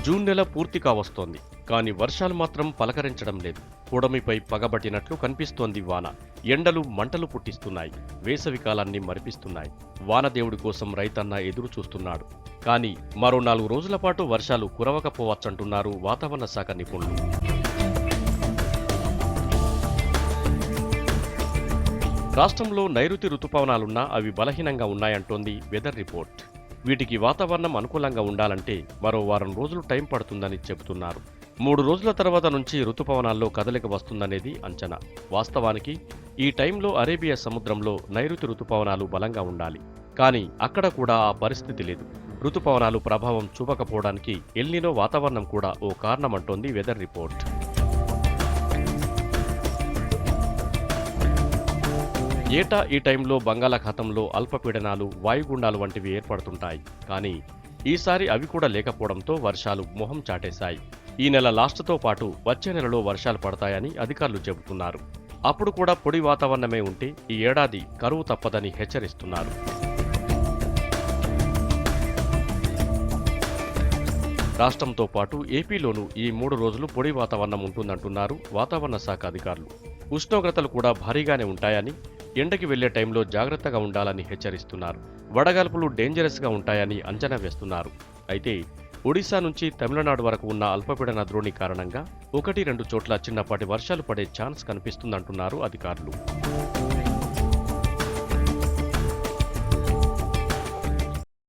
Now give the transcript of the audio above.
June నెల పూర్తి కావస్తోంది. కానీ వర్షాలు మాత్రం పలకరించడం లేదు. పొడమిపై పగబట్టినట్లు కనిపిస్తోంది వాన. ఎండలు మంటలు పుట్టిస్తున్నాయి. వేసవి కాలాన్ని మరిపిస్తున్నాయి. వానదేవుడి కోసం రైతన్న ఎదురు చూస్తున్నాడు. కానీ మరో 4 రోజుల పాటు వర్షాలు కురవకపోవచ్చంటున్నారు వాతావరణ శాఖ నిపుణులు. రాష్ట్రంలో నైరుతి రుతుపవనాలున్నా అవి బలహీనంగా ఉన్నాయంటోంది వెదర్ రిపోర్ట్. వీటికి వాతావరణం అనుకూలంగా ఉండాలంటే మరో వారం రోజులు టైం పడుతుందని చెబుతున్నారు. 3 రోజుల తర్వాత నుంచి రుతుపవనాల్లో కదలిక వస్తుందనేది అంచనా. వాస్తవానికి ఈ టైంలో అరేబియా సముద్రంలో నైరుతి రుతుపవనాలు బలంగా ఉండాలి. కానీ అక్కడ కూడా ఆ పరిస్థితి లేదు. రుతుపవనాలు ప్రభావం చూపకపోవడానికి ఎల్నినో వాతావరణం కూడా ఓ కారణమంటోంది వెదర్ రిపోర్ట్. ఏటా ఈ టైంలో బంగాళాఖాతంలో అల్పపీడనాలు, వాయుగుండాలు వంటివి ఏర్పడుతుంటాయి. కానీ ఈసారి అవి కూడా లేకపోవడంతో వర్షాలు మొహం చాటేశాయి. ఈ నెల లాస్ట్తో పాటు వచ్చే నెలలో వర్షాలు పడతాయని అధికారులు చెబుతున్నారు. అప్పుడు కూడా పొడి వాతావరణమే ఉంటే ఈ ఏడాది కరువు తప్పదని హెచ్చరిస్తున్నారు. రాష్ట్రంతో పాటు ఏపీలోనూ ఈ 3 రోజులు పొడి వాతావరణం ఉంటుందంటున్నారు వాతావరణ శాఖ అధికారులు. ఉష్ణోగ్రతలు కూడా భారీగానే ఉంటాయని, ఎండకి వెళ్లే టైంలో జాగ్రత్తగా ఉండాలని హెచ్చరిస్తున్నారు. వడగాల్పులు డేంజరస్గా ఉంటాయని అంచనా వేస్తున్నారు. అయితే ఒడిశా నుంచి తమిళనాడు వరకు ఉన్న అల్పపీడన ద్రోణి కారణంగా 1-2 చోట్ల చిన్నపాటి వర్షాలు పడే ఛాన్స్ కనిపిస్తుందంటున్నారు అధికారులు.